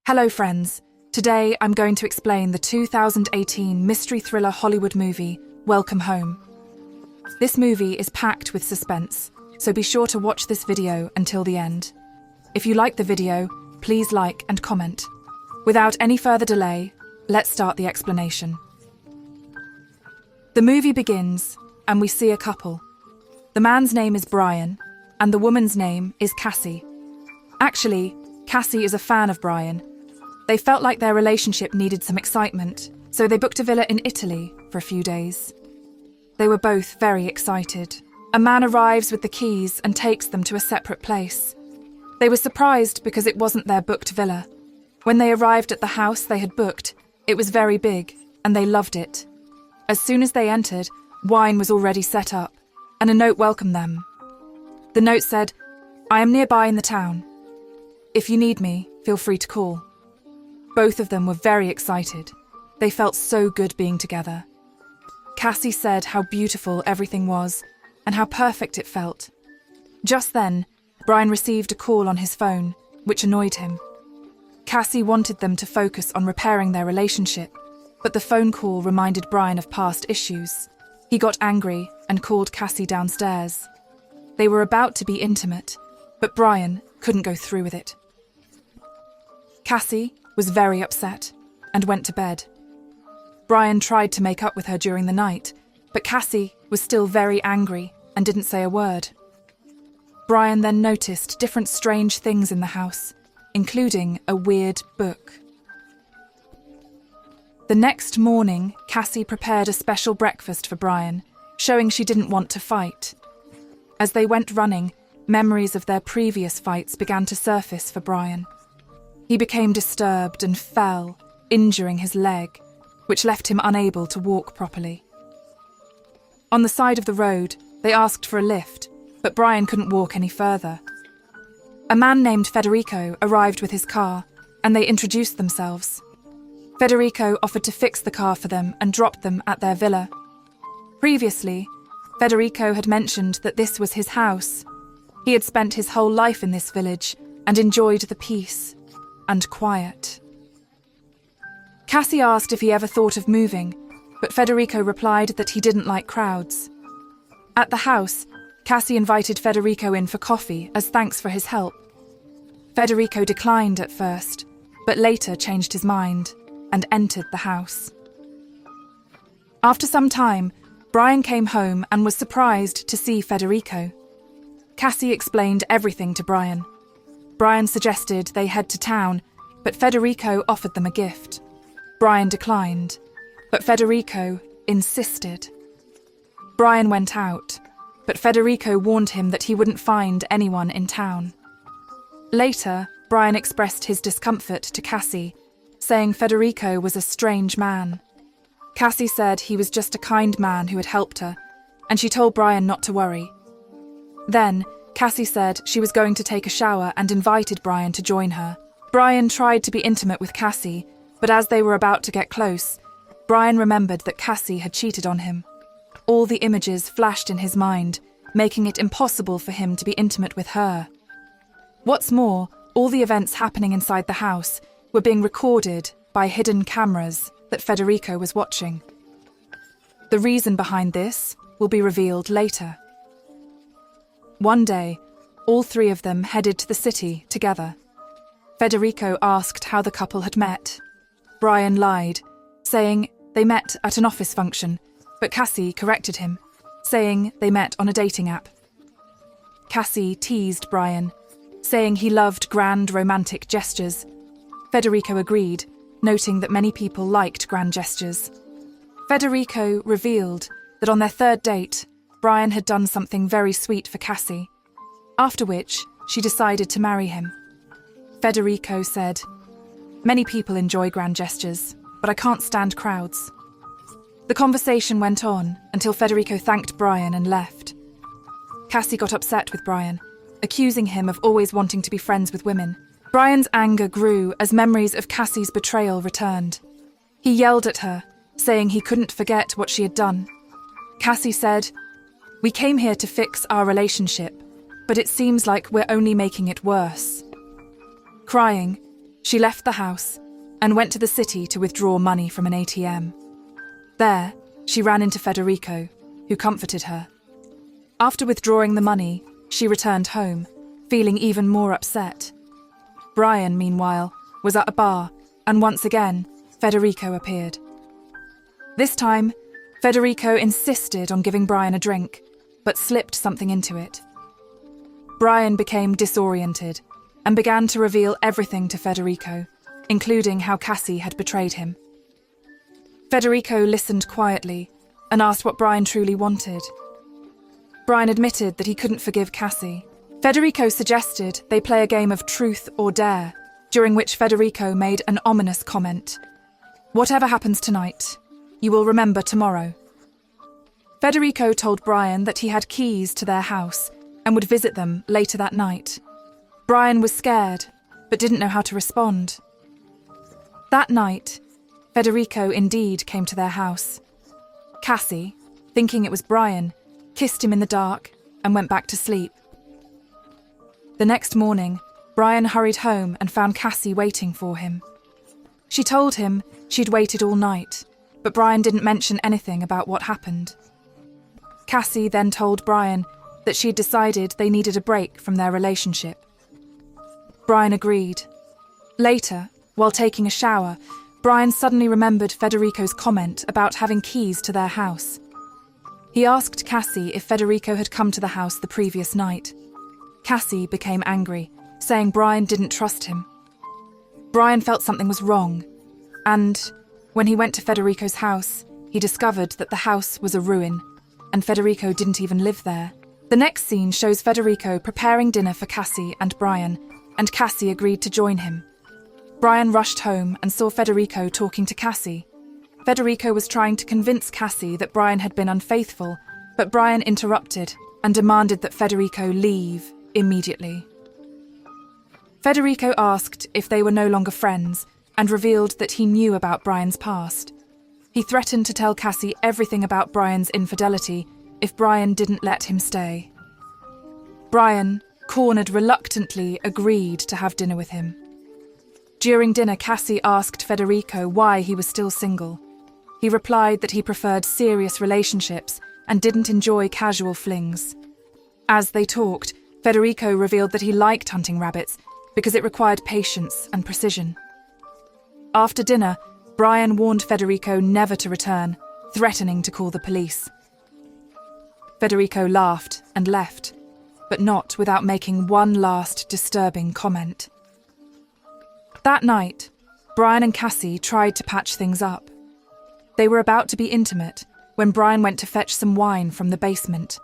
Hello friends, today I'm going to explain the 2018 mystery thriller Hollywood movie, Welcome Home. This movie is packed with suspense, so be sure to watch this video until the end. If you like the video, please like and comment. Without any further delay, let's start the explanation. The movie begins, and we see a couple. The man's name is Brian, and the woman's name is Cassie. Actually, Cassie is a fan of Brian. They felt like their relationship needed some excitement, so they booked a villa in Italy for a few days. They were both very excited. A man arrives with the keys and takes them to a separate place. They were surprised because it wasn't their booked villa. When they arrived at the house they had booked, it was very big, and they loved it. As soon as they entered, wine was already set up, and a note welcomed them. The note said, "I am nearby in the town. If you need me, feel free to call." Both of them were very excited. They felt so good being together. Cassie said how beautiful everything was and how perfect it felt. Just then, Brian received a call on his phone, which annoyed him. Cassie wanted them to focus on repairing their relationship, but the phone call reminded Brian of past issues. He got angry and called Cassie downstairs. They were about to be intimate, but Brian couldn't go through with it. Cassie was very upset and went to bed. Brian tried to make up with her during the night, but Cassie was still very angry and didn't say a word. Brian then noticed different strange things in the house, including a weird book. The next morning, Cassie prepared a special breakfast for Brian, showing she didn't want to fight. As they went running, memories of their previous fights began to surface for Brian. He became disturbed and fell, injuring his leg, which left him unable to walk properly. On the side of the road, they asked for a lift, but Brian couldn't walk any further. A man named Federico arrived with his car, and they introduced themselves. Federico offered to fix the car for them and dropped them at their villa. Previously, Federico had mentioned that this was his house. He had spent his whole life in this village and enjoyed the peace and quiet. Cassie asked if he ever thought of moving, but Federico replied that he didn't like crowds. At the house, Cassie invited Federico in for coffee as thanks for his help. Federico declined at first, but later changed his mind and entered the house. After some time, Brian came home and was surprised to see Federico. Cassie explained everything to Brian. Brian suggested they head to town, but Federico offered them a gift. Brian declined, but Federico insisted. Brian went out, but Federico warned him that he wouldn't find anyone in town. Later, Brian expressed his discomfort to Cassie, saying Federico was a strange man. Cassie said he was just a kind man who had helped her, and she told Brian not to worry. Then, Cassie said she was going to take a shower and invited Brian to join her. Brian tried to be intimate with Cassie, but as they were about to get close, Brian remembered that Cassie had cheated on him. All the images flashed in his mind, making it impossible for him to be intimate with her. What's more, all the events happening inside the house were being recorded by hidden cameras that Federico was watching. The reason behind this will be revealed later. One day, all three of them headed to the city together. Federico asked how the couple had met. Brian lied, saying they met at an office function, but Cassie corrected him, saying they met on a dating app. Cassie teased Brian, saying he loved grand romantic gestures. Federico agreed, noting that many people liked grand gestures. Federico revealed that on their third date, Brian had done something very sweet for Cassie, after which she decided to marry him. Federico said, "Many people enjoy grand gestures, but I can't stand crowds." The conversation went on until Federico thanked Brian and left. Cassie got upset with Brian, accusing him of always wanting to be friends with women. Brian's anger grew as memories of Cassie's betrayal returned. He yelled at her, saying he couldn't forget what she had done. Cassie said, "We came here to fix our relationship, but it seems like we're only making it worse." Crying, She left the house and went to the city to withdraw money from an ATM. There, she ran into Federico, who comforted her. After withdrawing the money, she returned home, feeling even more upset. Brian, meanwhile, was at a bar, and once again, Federico appeared. This time, Federico insisted on giving Brian a drink, but slipped something into it. Brian became disoriented and began to reveal everything to Federico, including how Cassie had betrayed him. Federico listened quietly and asked what Brian truly wanted. Brian admitted that he couldn't forgive Cassie. Federico suggested they play a game of truth or dare, during which Federico made an ominous comment. "Whatever happens tonight, you will remember tomorrow." Federico told Brian that he had keys to their house and would visit them later that night. Brian was scared, but didn't know how to respond. That night, Federico indeed came to their house. Cassie, thinking it was Brian, kissed him in the dark and went back to sleep. The next morning, Brian hurried home and found Cassie waiting for him. She told him she'd waited all night, but Brian didn't mention anything about what happened. Cassie then told Brian that she'd decided they needed a break from their relationship. Brian agreed. Later, while taking a shower, Brian suddenly remembered Federico's comment about having keys to their house. He asked Cassie if Federico had come to the house the previous night. Cassie became angry, saying Brian didn't trust him. Brian felt something was wrong, and when he went to Federico's house, he discovered that the house was a ruin, and Federico didn't even live there. The next scene shows Federico preparing dinner for Cassie and Brian, and Cassie agreed to join him. Brian rushed home and saw Federico talking to Cassie. Federico was trying to convince Cassie that Brian had been unfaithful, but Brian interrupted and demanded that Federico leave immediately. Federico asked if they were no longer friends and revealed that he knew about Brian's past. He threatened to tell Cassie everything about Brian's infidelity if Brian didn't let him stay. Brian, cornered, reluctantly agreed to have dinner with him. During dinner, Cassie asked Federico why he was still single. He replied that he preferred serious relationships and didn't enjoy casual flings. As they talked, Federico revealed that he liked hunting rabbits because it required patience and precision. After dinner, Brian warned Federico never to return, threatening to call the police. Federico laughed and left, but not without making one last disturbing comment. That night, Brian and Cassie tried to patch things up. They were about to be intimate when Brian went to fetch some wine from the basement.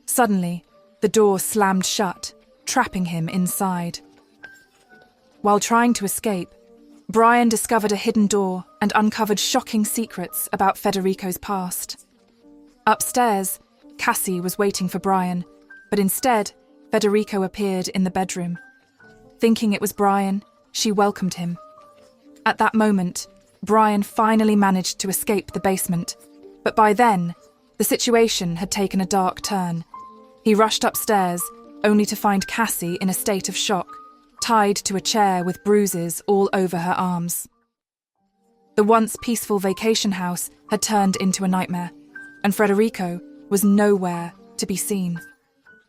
Suddenly, the door slammed shut, trapping him inside. While trying to escape, Brian discovered a hidden door and uncovered shocking secrets about Federico's past. Upstairs, Cassie was waiting for Brian, but instead, Federico appeared in the bedroom. Thinking it was Brian, she welcomed him. At that moment, Brian finally managed to escape the basement, but by then, the situation had taken a dark turn. He rushed upstairs, only to find Cassie in a state of shock, tied to a chair with bruises all over her arms. The once peaceful vacation house had turned into a nightmare, and Federico was nowhere to be seen.